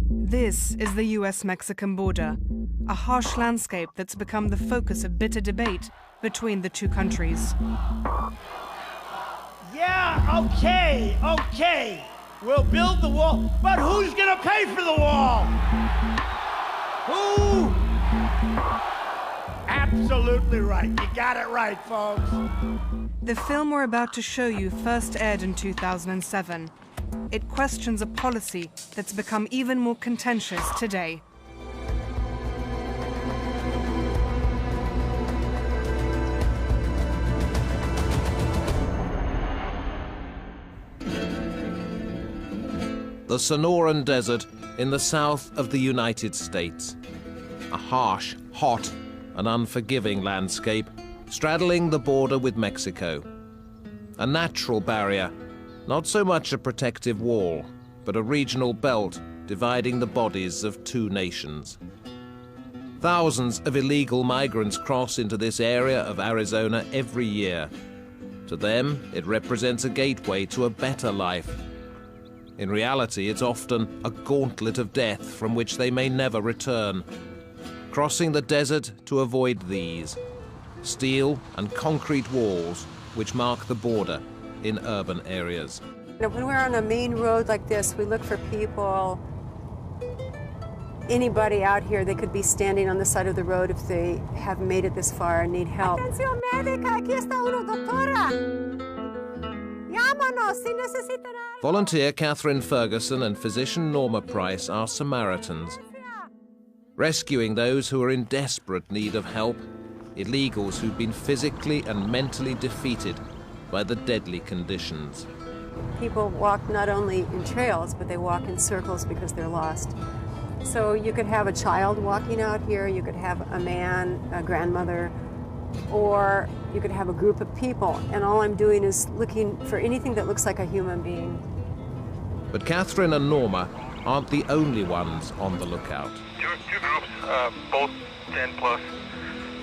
This is the US-Mexican border, a harsh landscape that's become the focus of bitter debate between the two countries. Yeah, okay. We'll build the wall, but who's gonna pay for the wall? Who? Absolutely right. You got it right, folks. The film we're about to show you first aired in 2007. It questions a policy that's become even more contentious today. The Sonoran Desert in the south of the United States. A harsh, hot, and unforgiving landscape straddling the border with Mexico. A natural barrier, not so much a protective wall, but a regional belt dividing the bodies of two nations. Thousands of illegal migrants cross into this area of Arizona every year. To them, it represents a gateway to a better life. In reality, it's often a gauntlet of death from which they may never return. Crossing the desert to avoid these steel and concrete walls which mark the border in urban areas. When we're on a main road like this, we look for people, anybody out here, they could be standing on the side of the road if they have made it this far and need help. Atención médica, aquí está uno, doctora. Llámanos si necesitan algo. Volunteer Catherine Ferguson and physician Norma Price are Samaritans, rescuing those who are in desperate need of help, illegals who've been physically and mentally defeated by the deadly conditions. People walk not only in trails, but they walk in circles because they're lost. So you could have a child walking out here, you could have a man, a grandmother, or you could have a group of people, and all I'm doing is looking for anything that looks like a human being. But Catherine and Norma aren't the only ones on the lookout. Two groups, both 10 plus.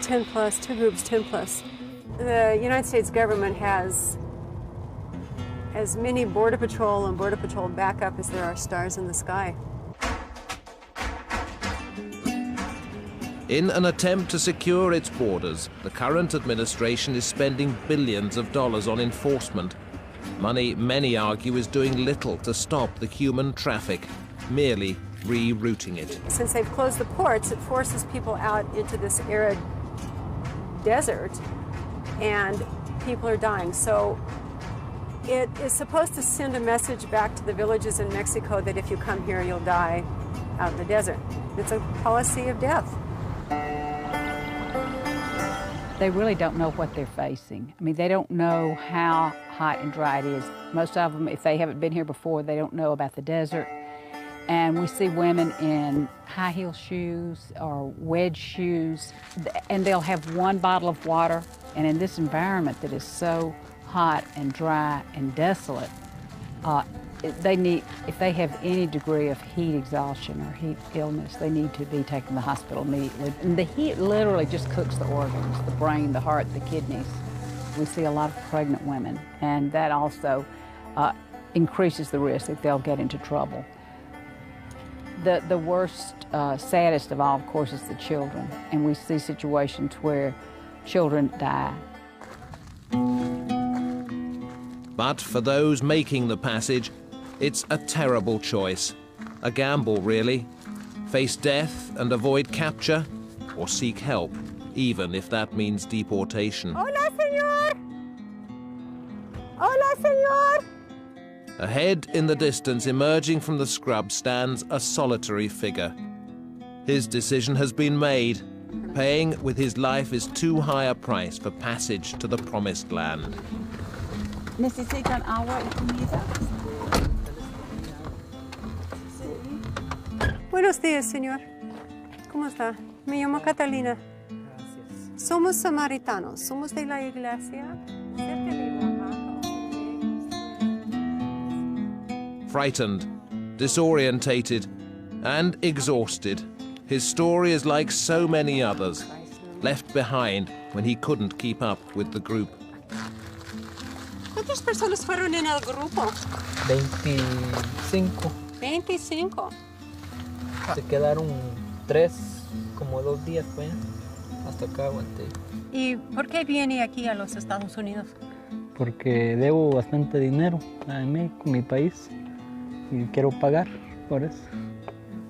10 plus, two groups, 10 plus. The United States government has as many Border Patrol and Border Patrol backup as there are stars in the sky. In an attempt to secure its borders, the current administration is spending billions of dollars on enforcement. Money, many argue, is doing little to stop the human traffic, merely rerouting it. Since they've closed the ports, it forces people out into this arid desert, and people are dying. So it is supposed to send a message back to the villages in Mexico that if you come here, you'll die out in the desert. It's a policy of death. They really don't know what they're facing. I mean, they don't know how hot and dry it is. Most of them, if they haven't been here before, they don't know about the desert. And we see women in high heel shoes or wedge shoes, and they'll have one bottle of water. And in this environment that is so hot and dry and desolate, they need, if they have any degree of heat exhaustion or heat illness, they need to be taken to the hospital immediately. And the heat literally just cooks the organs, the brain, the heart, the kidneys. We see a lot of pregnant women, and that also increases the risk that they'll get into trouble. The worst, saddest of all, of course, is the children, and we see situations where children die. But for those making the passage, it's a terrible choice. A gamble, really. Face death and avoid capture, or seek help, even if that means deportation. Hola, señor! Hola, señor! Ahead in the distance, emerging from the scrub, stands a solitary figure. His decision has been made. Paying with his life is too high a price for passage to the promised land. ¿Necesitan agua y comida? Buenos días, señor. ¿Cómo está? Me llamo Catalina. Gracias. Somos samaritanos. Somos de la iglesia. Frightened, disorientated, and exhausted, his story is like so many others, left behind when he couldn't keep up with the group. ¿Cuántas personas fueron en el grupo? 25. 25. Se quedaron 3, como 2 días, pues, hasta acá aguanté. ¿Y por qué viene aquí a los Estados Unidos? Porque debo bastante dinero a México, mi país, y quiero pagar por eso.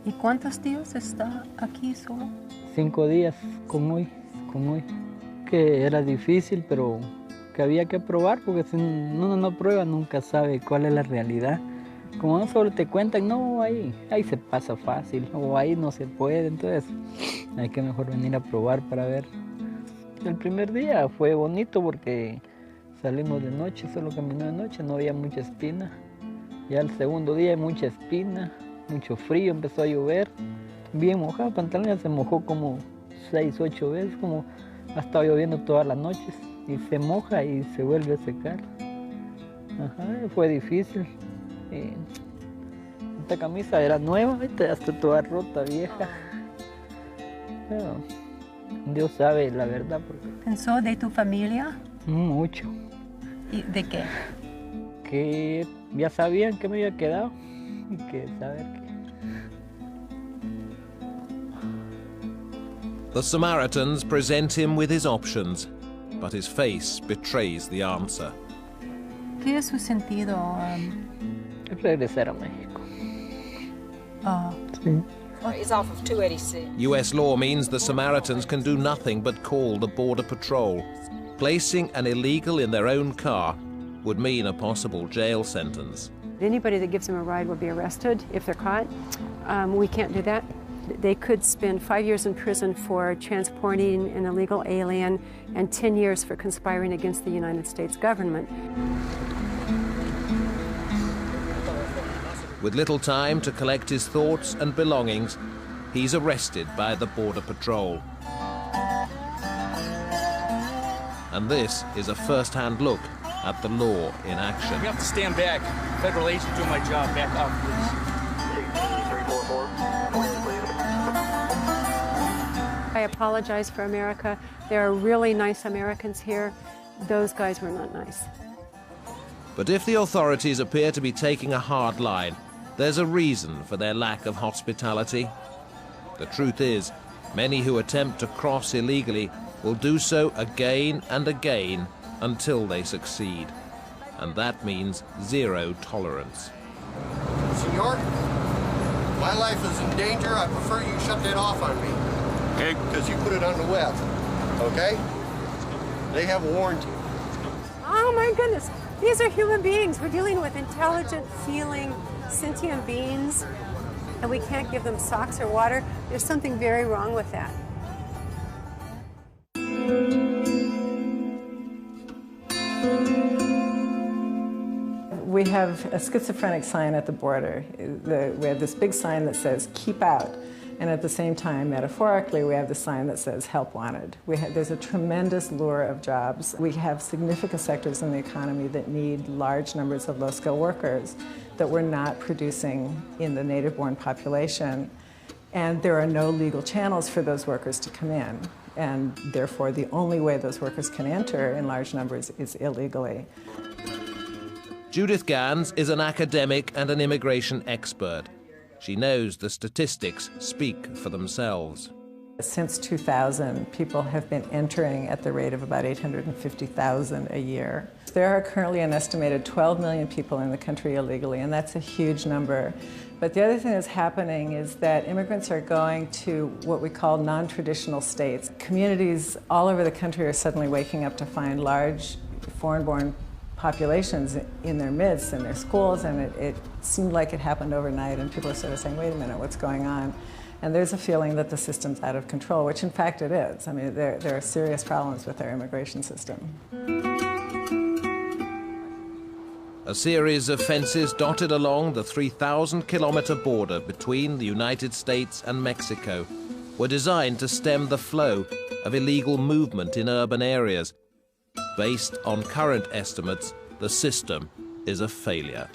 ¿Y cuántos días está aquí solo? 5 días con hoy. Que era difícil, pero que había que probar, porque si uno no prueba nunca sabe cuál es la realidad. Como no solo te cuentan, no, ahí se pasa fácil, o ahí no se puede, entonces hay que mejor venir a probar para ver. El primer día fue bonito porque salimos de noche, solo caminó de noche, no había mucha espina. Ya el segundo día mucha espina, mucho frío, empezó a llover, bien mojado, el pantalón ya se mojó como 6, 8 veces, como ha estado lloviendo todas las noches, y se moja y se vuelve a secar. Ajá, fue difícil. Esta camisa era nueva, ya está toda rota, vieja. Pero Dios sabe la verdad. Porque... ¿Pensó de tu familia? Mucho. ¿Y de qué? Que ya sabían que me había quedado y que saber que... The Samaritans present him with his options, but his face betrays the answer. ¿Qué es su sentido? Regresar a México. Sí. He's off of 286. US law means the Samaritans can do nothing but call the Border Patrol. Placing an illegal in their own car would mean a possible jail sentence. Anybody that gives them a ride will be arrested if they're caught. We can't do that. They could spend 5 years in prison for transporting an illegal alien and 10 years for conspiring against the United States government. With little time to collect his thoughts and belongings, he's arrested by the Border Patrol. And this is a first-hand look at the law in action. You have to stand back. Federal agent doing my job. Back off, please. I apologize for America. There are really nice Americans here. Those guys were not nice. But if the authorities appear to be taking a hard line, there's a reason for their lack of hospitality. The truth is, many who attempt to cross illegally will do so again and again until they succeed. And that means zero tolerance. Senor, my life is in danger. I prefer you shut that off on me. Okay? Because you put it on the web. Okay? They have warned you. Oh my goodness, these are human beings. We're dealing with intelligent, feeling, sentient beings, and we can't give them socks or water. There's something very wrong with that. We have a schizophrenic sign at the border. We have this big sign that says, keep out. And at the same time, metaphorically, we have the sign that says, help wanted. There's a tremendous lure of jobs. We have significant sectors in the economy that need large numbers of low-skilled workers that we're not producing in the native-born population. And there are no legal channels for those workers to come in. And therefore, the only way those workers can enter in large numbers is illegally. Judith Gans is an academic and an immigration expert. She knows the statistics speak for themselves. Since 2000, people have been entering at the rate of about 850,000 a year. There are currently an estimated 12 million people in the country illegally, and that's a huge number. But the other thing that's happening is that immigrants are going to what we call non-traditional states. Communities all over the country are suddenly waking up to find large foreign-born populations in their midst, in their schools, and it seemed like it happened overnight, and people are sort of saying, wait a minute, what's going on? And there's a feeling that the system's out of control, which in fact it is. I mean, there are serious problems with our immigration system. A series of fences dotted along the 3,000-kilometer border between the United States and Mexico were designed to stem the flow of illegal movement in urban areas. Based on current estimates, the system is a failure.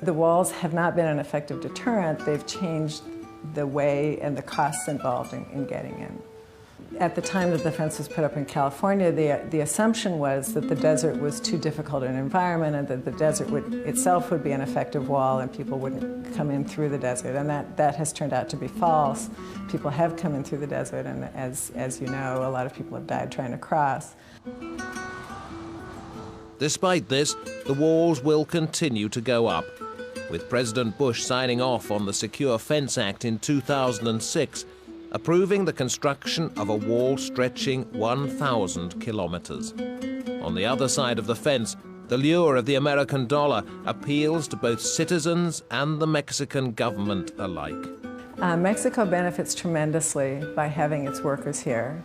The walls have not been an effective deterrent. They've changed the way and the costs involved in getting in. At the time that the fence was put up in California, the assumption was that the desert was too difficult an environment and that the desert itself would be an effective wall and people wouldn't come in through the desert. And that has turned out to be false. People have come in through the desert, and as you know, a lot of people have died trying to cross. Despite this, the walls will continue to go up, with President Bush signing off on the Secure Fence Act in 2006, approving the construction of a wall stretching 1,000 kilometers. On the other side of the fence, the lure of the American dollar appeals to both citizens and the Mexican government alike. Mexico benefits tremendously by having its workers here.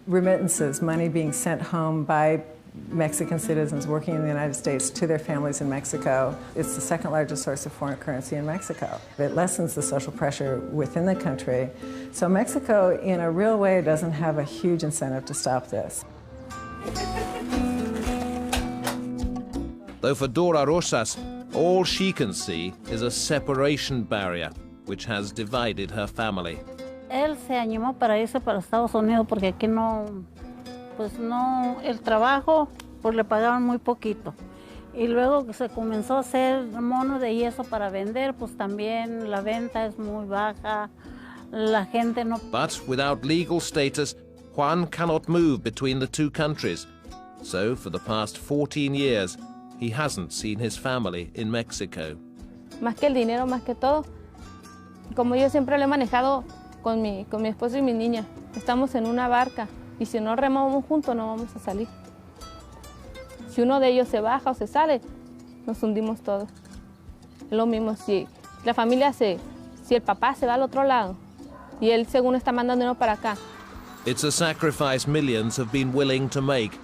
Remittances, money being sent home by Mexican citizens working in the United States to their families in Mexico. It's the second largest source of foreign currency in Mexico. It lessens the social pressure within the country. So Mexico, in a real way, doesn't have a huge incentive to stop this. Though for Dora Rosas, all she can see is a separation barrier which has divided her family. Él se animó para irse para Estados Unidos porque aquí no, pues no, el trabajo pues le pagaban muy poquito. Y luego que se comenzó a hacer mono de yeso para vender, pues también la venta es muy baja, la gente no... But without legal status, Juan cannot move between the two countries. So for the past 14 years, he hasn't seen his family in Mexico. Más que el dinero, más que todo, como yo siempre lo he manejado con mi esposo y mi niña, estamos en una barca y si no remamos juntos no vamos a salir. Si uno de ellos se baja o se sale, nos hundimos todos. Es lo mismo si la familia si el papá se va al otro lado y él según está mandándonos para acá. It's a sacrifice millions have been willing to make,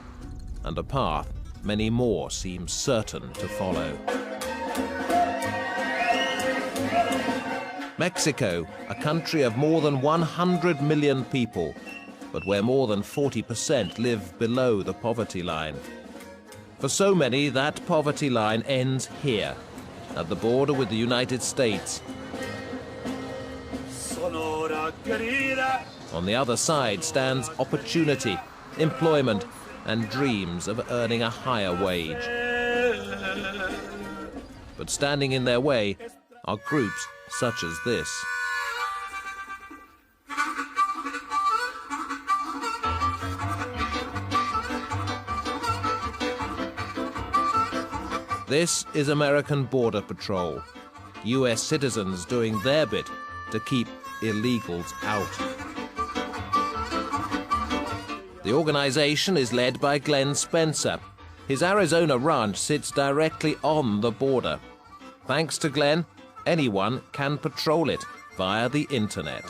and a path many more seem certain to follow. Mexico, a country of more than 100 million people, but where more than 40% live below the poverty line. For so many, that poverty line ends here, at the border with the United States. On the other side stands opportunity, employment, and dreams of earning a higher wage. But standing in their way are groups such as this. This is American Border Patrol, US citizens doing their bit to keep illegals out. The organization is led by Glenn Spencer. His Arizona ranch sits directly on the border. Thanks to Glenn, anyone can patrol it via the internet.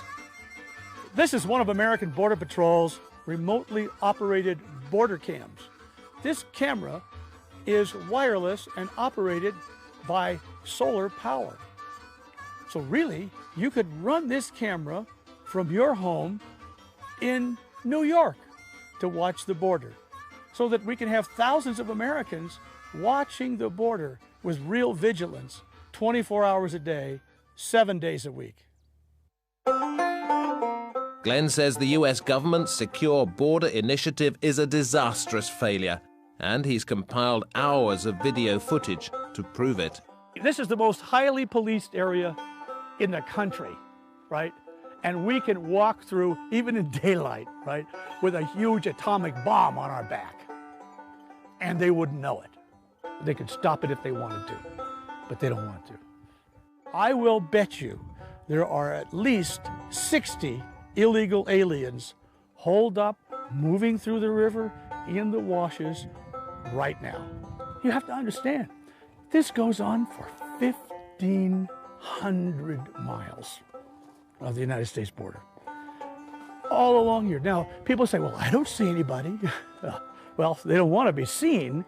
This is one of American Border Patrol's remotely operated border cams. This camera is wireless and operated by solar power. So really, you could run this camera from your home in New York to watch the border, so that we can have thousands of Americans watching the border with real vigilance, 24 hours a day, 7 days a week. Glenn says the US government's Secure Border Initiative is a disastrous failure, and he's compiled hours of video footage to prove it. This is the most highly policed area in the country, right? And we can walk through, even in daylight, right, with a huge atomic bomb on our back. And they wouldn't know it. They could stop it if they wanted to, but they don't want to. I will bet you there are at least 60 illegal aliens holed up, moving through the river, in the washes, right now. You have to understand, this goes on for 1,500 miles of the United States border, all along here. Now, people say, well, I don't see anybody. Well, they don't want to be seen.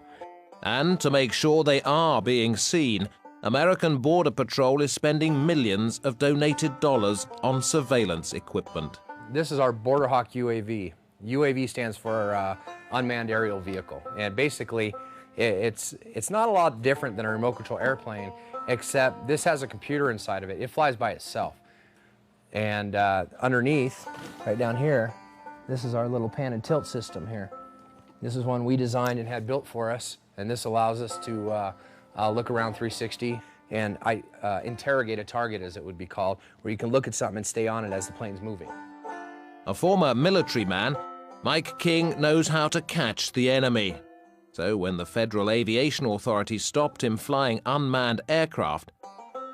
And to make sure they are being seen, American Border Patrol is spending millions of donated dollars on surveillance equipment. This is our Border Hawk UAV. UAV stands for unmanned aerial vehicle, and basically it's not a lot different than a remote control airplane, except this has a computer inside of it. It flies by itself, and underneath, right down here, This is our little pan and tilt system here. This is one we designed and had built for us, and this allows us to look around 360 and interrogate a target, as it would be called, where you can look at something and stay on it as the plane's moving. A former military man, Mike King knows how to catch the enemy. So when the Federal Aviation Authority stopped him flying unmanned aircraft,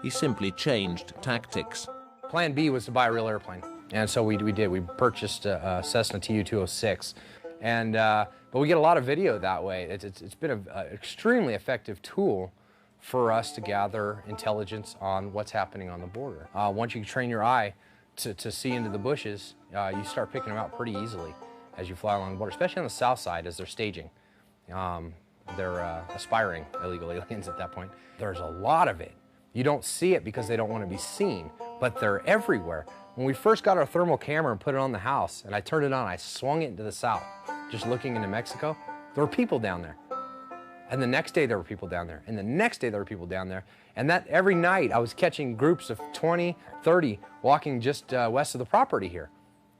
he simply changed tactics. Plan B was to buy a real airplane, and so we did. We purchased a Cessna Tu-206, and but we get a lot of video that way. It's been an extremely effective tool for us to gather intelligence on what's happening on the border. Once you train your eye to see into the bushes, you start picking them out pretty easily as you fly along the border, especially on the south side as they're staging. They're aspiring illegal aliens at that point. There's a lot of it. You don't see it because they don't want to be seen, but they're everywhere. When we first got our thermal camera and put it on the house, and I turned it on, I swung it into the south, just looking into Mexico, there were people down there. And the next day there were people down there, and the next day there were people down there. And that every night I was catching groups of 20, 30 walking just west of the property here.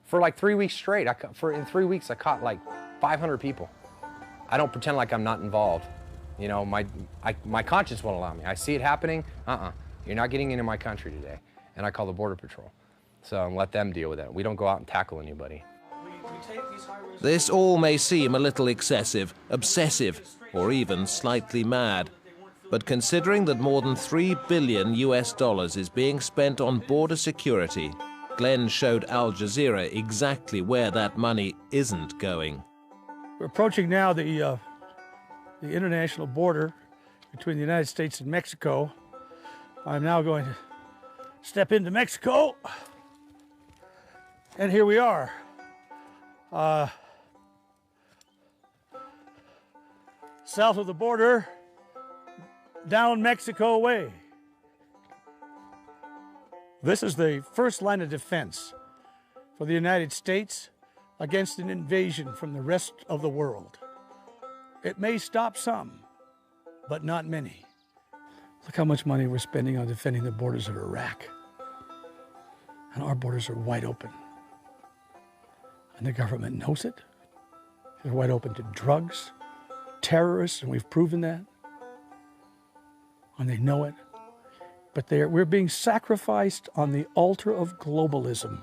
For like 3 weeks straight, in 3 weeks I caught like 500 people. I don't pretend like I'm not involved. You know, my conscience won't allow me. I see it happening, you're not getting into my country today. And I call the Border Patrol. So let them deal with it. We don't go out and tackle anybody. This all may seem a little excessive, obsessive, or even slightly mad. But considering that more than $3 billion is being spent on border security, Glenn showed Al Jazeera exactly where that money isn't going. We're approaching now the international border between the United States and Mexico. I'm now going to step into Mexico, and here we are. South of the border, down Mexico way. This is the first line of defense for the United States against an invasion from the rest of the world. It may stop some, but not many. Look how much money we're spending on defending the borders of Iraq. And our borders are wide open. And the government knows it. They're wide open to drugs, terrorists, and we've proven that. And they know it. But we're being sacrificed on the altar of globalism.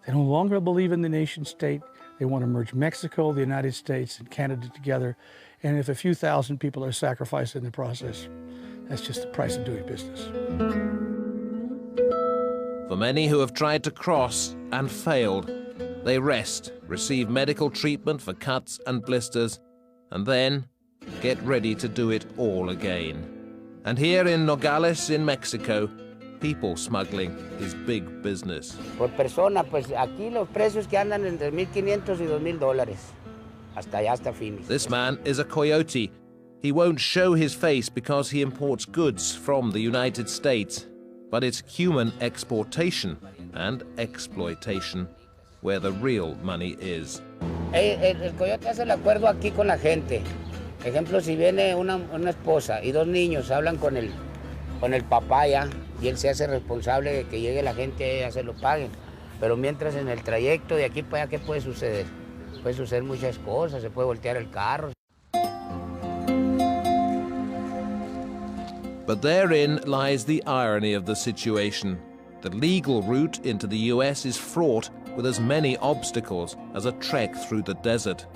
They no longer believe in the nation state. They want to merge Mexico, the United States, and Canada together. And if a few thousand people are sacrificed in the process, that's just the price of doing business. For many who have tried to cross and failed, they rest, receive medical treatment for cuts and blisters, and then get ready to do it all again. And here in Nogales, in Mexico, people smuggling is big business. Por persona, pues aquí los precios que andan entre $1,500 y $2,000. Hasta allá, hasta Phoenix. This man is a coyote. He won't show his face because he imports goods from the United States. But it's human exportation and exploitation where the real money is. El coyote hace el acuerdo aquí con la gente. Ejemplo, si viene una esposa y dos niños hablan con el papá ya, y él se hace responsable de que llegue la gente y ya se lo paguen. Pero mientras en el trayecto de aquí para allá, ¿qué puede suceder? Puede suceder muchas cosas, se puede voltear el carro. But therein lies the irony of the situation. The legal route into the US is fraught with as many obstacles as a trek through the desert.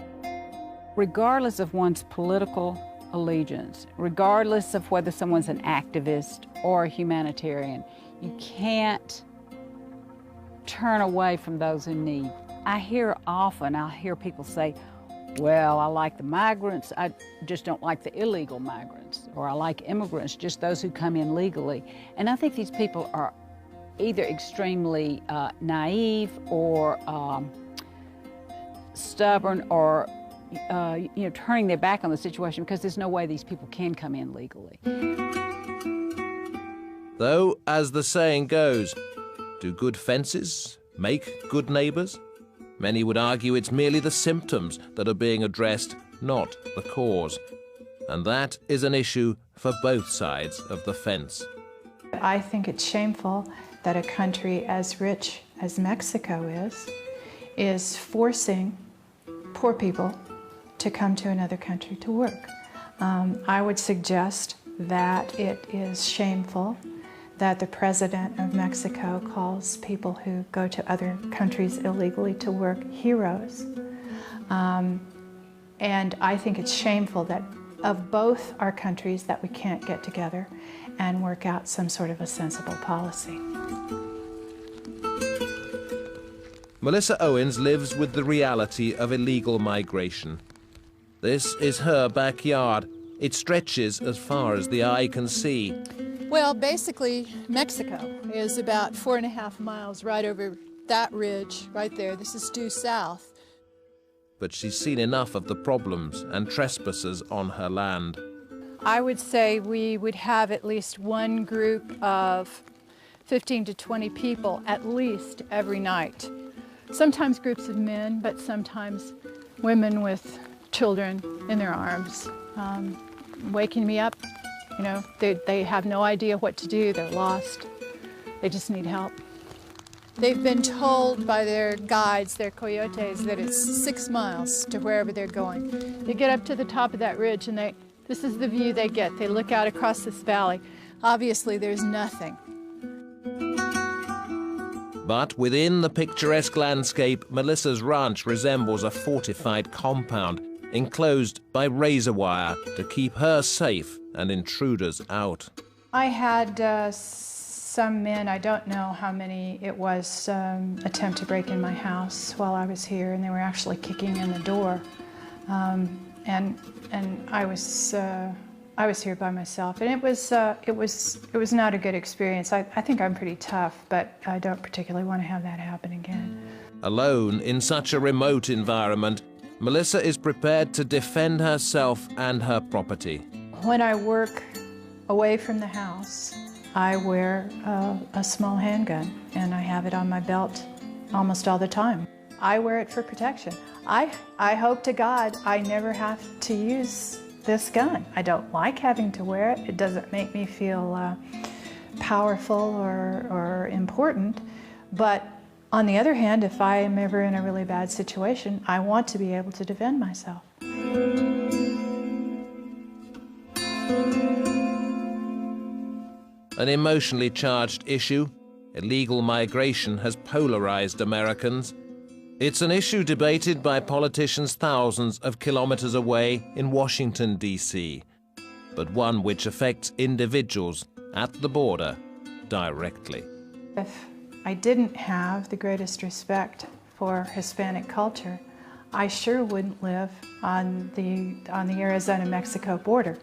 Regardless of one's political allegiance, regardless of whether someone's an activist or a humanitarian, you can't turn away from those in need. I'll hear people say, well, I like the migrants, I just don't like the illegal migrants, or I like immigrants, just those who come in legally. And I think these people are either extremely naive or stubborn or turning their back on the situation because there's no way these people can come in legally. Though, as the saying goes, do good fences make good neighbors? Many would argue it's merely the symptoms that are being addressed, not the cause. And that is an issue for both sides of the fence. I think it's shameful that a country as rich as Mexico is forcing poor people to come to another country to work. I would suggest that it is shameful that the president of Mexico calls people who go to other countries illegally to work heroes. And I think it's shameful that of both our countries that we can't get together and work out some sort of a sensible policy. Melissa Owens lives with the reality of illegal migration. This is her backyard. It stretches as far as the eye can see. Well, basically, Mexico is about 4.5 miles right over that ridge right there. This is due south. But she's seen enough of the problems and trespassers on her land. I would say we would have at least one group of 15 to 20 people at least every night. Sometimes groups of men, but sometimes women with children in their arms, waking me up. You know, they have no idea what to do. They're lost. They just need help. They've been told by their guides, their coyotes, that it's 6 miles to wherever they're going. They get up to the top of that ridge and this is the view they get. They look out across this valley. Obviously, there's nothing. But within the picturesque landscape, Melissa's ranch resembles a fortified compound, enclosed by razor wire to keep her safe and intruders out. I had some men, I don't know how many it was, attempt to break in my house while I was here, and they were actually kicking in the door. And I was here by myself, and it was not a good experience. I think I'm pretty tough, but I don't particularly want to have that happen again. Alone in such a remote environment, Melissa is prepared to defend herself and her property. When I work away from the house, I wear a small handgun, and I have it on my belt almost all the time. I wear it for protection. I hope to God I never have to use this gun. I don't like having to wear it. It doesn't make me feel powerful or important. But on the other hand, if I am ever in a really bad situation, I want to be able to defend myself. An emotionally charged issue, illegal migration has polarized Americans. It's an issue debated by politicians thousands of kilometers away in Washington, D.C., but one which affects individuals at the border directly. If I didn't have the greatest respect for Hispanic culture, I sure wouldn't live on the Arizona-Mexico border.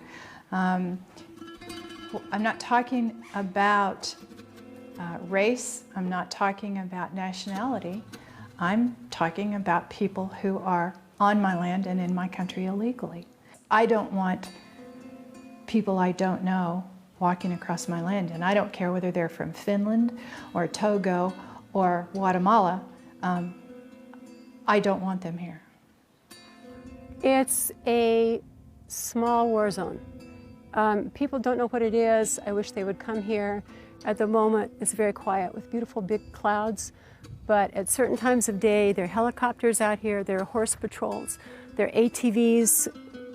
I'm not talking about race, I'm not talking about nationality. I'm talking about people who are on my land and in my country illegally. I don't want people I don't know walking across my land, and I don't care whether they're from Finland or Togo or Guatemala. I don't want them here. It's a small war zone. People don't know what it is. I wish they would come here. At the moment, it's very quiet with beautiful big clouds. But at certain times of day, there are helicopters out here, there are horse patrols, there are ATVs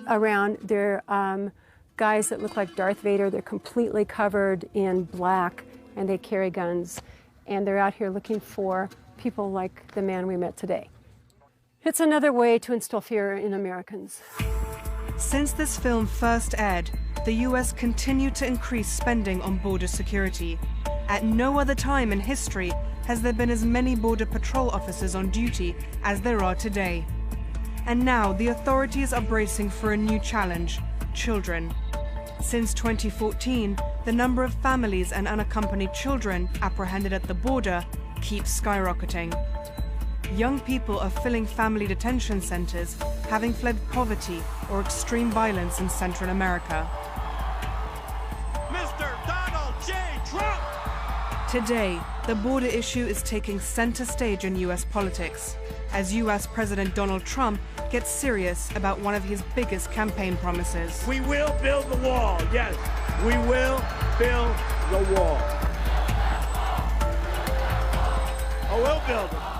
around, there are guys that look like Darth Vader. They're completely covered in black, and they carry guns. And they're out here looking for people like the man we met today. It's another way to instill fear in Americans. Since this film first aired, the US continued to increase spending on border security. At no other time in history has there been as many Border Patrol officers on duty as there are today. And now the authorities are bracing for a new challenge: children. Since 2014, the number of families and unaccompanied children apprehended at the border keeps skyrocketing. Young people are filling family detention centers, having fled poverty or extreme violence in Central America. Mr. Donald J. Trump! Today, the border issue is taking center stage in US politics, as US President Donald Trump gets serious about one of his biggest campaign promises. We will build the wall, yes. We will build the wall. Oh, we'll build it.